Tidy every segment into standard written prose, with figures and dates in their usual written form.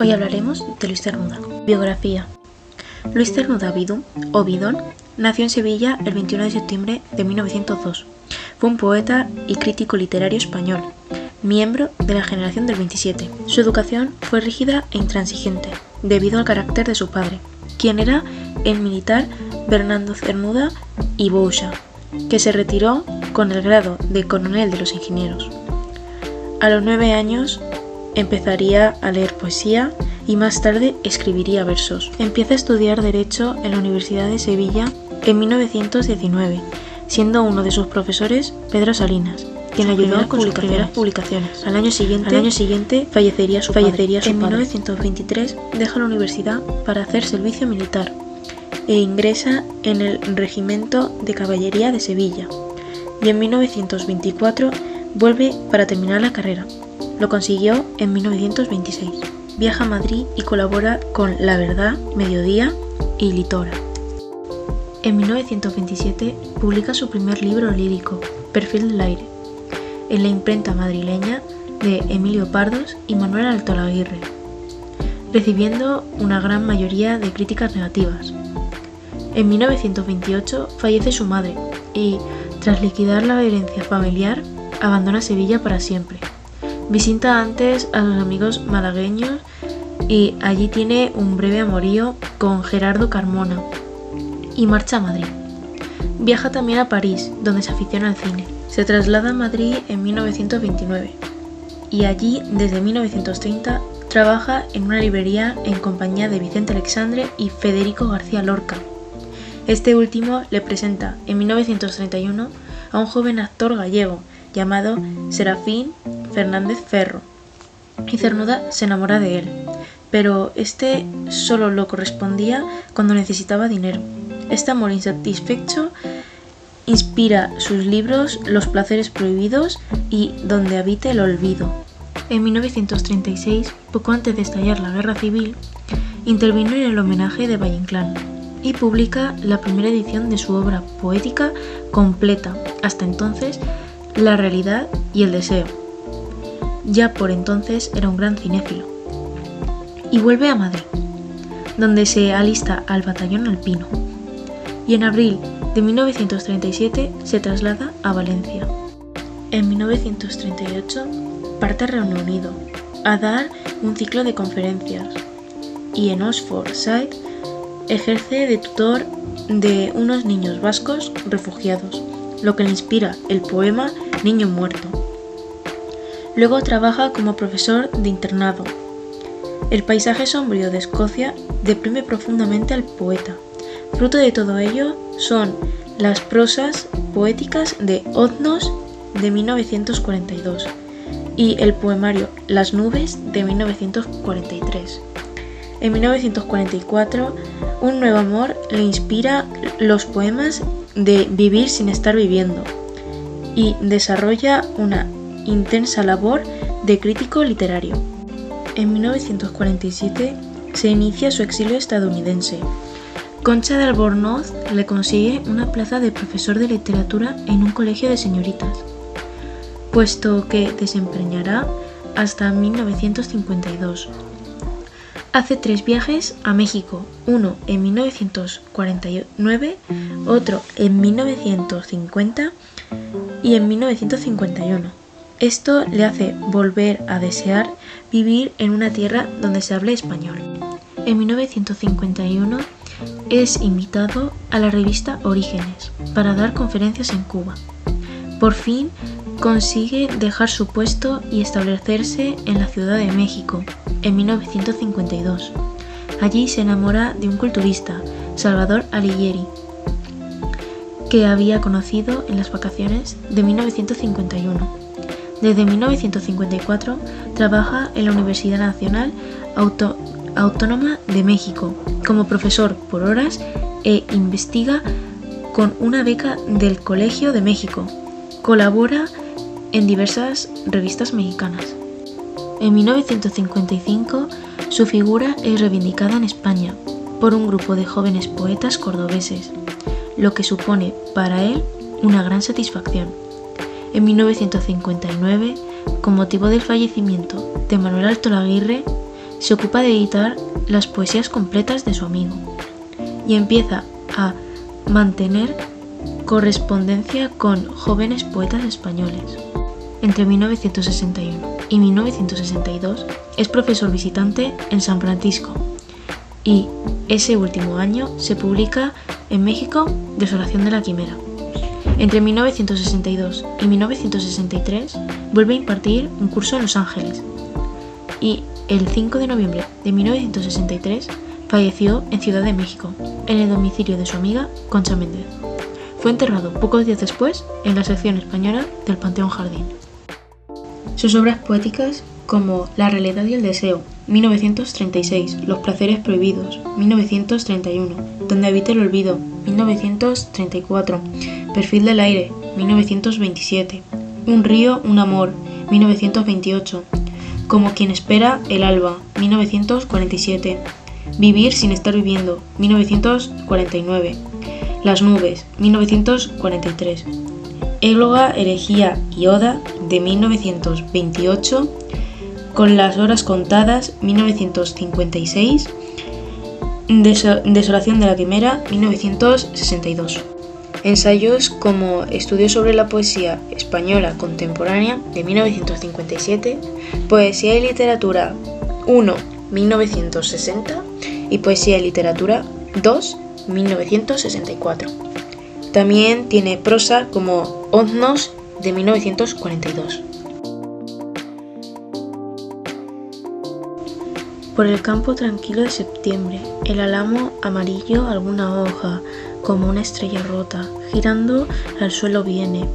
Hoy hablaremos de Luis Cernuda. Biografía. Luis Cernuda Vidú, o Bidón, nació en Sevilla el 21 de septiembre de 1902. Fue un poeta y crítico literario español, miembro de la generación del 27. Su educación fue rígida e intransigente, debido al carácter de su padre, quien era el militar Bernardo Cernuda y Boucha, que se retiró con el grado de coronel de los ingenieros. A los 9 años empezaría a leer poesía y más tarde escribiría versos. Empieza a estudiar Derecho en la Universidad de Sevilla en 1919, siendo uno de sus profesores Pedro Salinas, quien le ayudó con sus primeras publicaciones. Al año siguiente fallecería su padre. En 1923 deja la universidad para hacer servicio militar e ingresa en el Regimiento de Caballería de Sevilla, y en 1924 vuelve para terminar la carrera. Lo consiguió en 1926. Viaja a Madrid y colabora con La Verdad, Mediodía y Litora. En 1927 publica su primer libro lírico, Perfil del aire, en la imprenta madrileña de Emilio Pardos y Manuel Altolaguirre, recibiendo una gran mayoría de críticas negativas. En 1928 fallece su madre y, tras liquidar la herencia familiar, abandona Sevilla para siempre. Visita antes a sus amigos malagueños y allí tiene un breve amorío con Gerardo Carmona y marcha a Madrid. Viaja también a París, donde se aficiona al cine. Se traslada a Madrid en 1929 y allí, desde 1930, trabaja en una librería en compañía de Vicente Alexandre y Federico García Lorca. Este último le presenta en 1931 a un joven actor gallego llamado Serafín Fernández Ferro, y Cernuda se enamora de él, pero este solo lo correspondía cuando necesitaba dinero. Este amor insatisfecho inspira sus libros Los placeres prohibidos y Donde habite el olvido. En 1936, poco antes de estallar la guerra civil, intervino en el homenaje de Valle Inclán y publica la primera edición de su obra poética completa, hasta entonces, La realidad y el deseo. Ya por entonces era un gran cinéfilo. Y vuelve a Madrid, donde se alista al batallón alpino. Y en abril de 1937 se traslada a Valencia. En 1938 parte a Reino Unido a dar un ciclo de conferencias y en Oxfordshire ejerce de tutor de unos niños vascos refugiados, lo que le inspira el poema Niño muerto. Luego trabaja como profesor de internado. El paisaje sombrío de Escocia deprime profundamente al poeta. Fruto de todo ello son las prosas poéticas de Odnos de 1942 y el poemario Las nubes de 1943. En 1944, un nuevo amor le inspira los poemas de Vivir sin estar viviendo y desarrolla una intensa labor de crítico literario. En 1947 se inicia su exilio estadounidense. Concha de Albornoz le consigue una plaza de profesor de literatura en un colegio de señoritas, puesto que desempeñará hasta 1952. Hace 3 viajes a México, uno en 1949, otro en 1950 y en 1951. Esto le hace volver a desear vivir en una tierra donde se hable español. En 1951 es invitado a la revista Orígenes para dar conferencias en Cuba. Por fin consigue dejar su puesto y establecerse en la Ciudad de México en 1952. Allí se enamora de un culturista, Salvador Alighieri, que había conocido en las vacaciones de 1951. Desde 1954 trabaja en la Universidad Nacional Autónoma de México como profesor por horas e investiga con una beca del Colegio de México. Colabora en diversas revistas mexicanas. En 1955 su figura es reivindicada en España por un grupo de jóvenes poetas cordobeses, lo que supone para él una gran satisfacción. En 1959, con motivo del fallecimiento de Manuel Altolaguirre, se ocupa de editar las poesías completas de su amigo y empieza a mantener correspondencia con jóvenes poetas españoles. Entre 1961 y 1962 es profesor visitante en San Francisco y ese último año se publica en México Desolación de la Quimera. Entre 1962 y 1963 vuelve a impartir un curso en Los Ángeles y el 5 de noviembre de 1963 falleció en Ciudad de México, en el domicilio de su amiga Concha Méndez. Fue enterrado pocos días después en la sección española del Panteón Jardín. Sus obras poéticas como La realidad y el deseo, 1936, Los placeres prohibidos, 1931, Donde habita el olvido, 1934, Perfil del aire, 1927, Un río, un amor, 1928, Como quien espera el alba, 1947, Vivir sin estar viviendo, 1949, Las nubes, 1943, Éloga, herejía y oda, de 1928, Con las horas contadas, 1956, Desolación de la Quimera, 1962. Ensayos como Estudios sobre la poesía española contemporánea, de 1957, Poesía y literatura 1, 1960 y Poesía y literatura 2, 1964. También tiene prosa como Oznos, de 1942. Por el campo tranquilo de septiembre, el álamo amarillo alguna hoja, como una estrella rota, girando al suelo viene.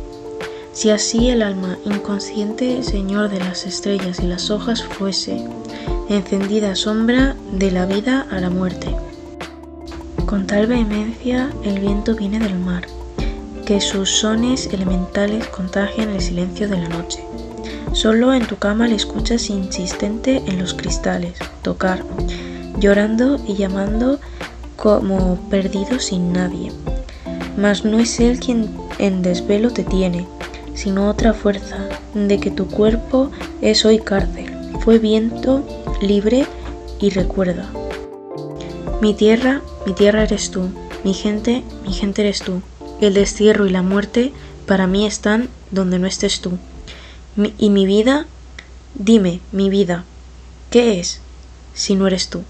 Si así el alma inconsciente señor de las estrellas y las hojas fuese, encendida sombra de la vida a la muerte. Con tal vehemencia el viento viene del mar, que sus sones elementales contagian el silencio de la noche. Solo en tu cama le escuchas insistente en los cristales, tocar, llorando y llamando como perdido sin nadie. Mas no es él quien en desvelo te tiene, sino otra fuerza, de que tu cuerpo es hoy cárcel, fue viento libre y recuerda. Mi tierra eres tú, mi gente eres tú. El destierro y la muerte para mí están donde no estés tú. Y mi vida, dime, mi vida, ¿qué es si no eres tú?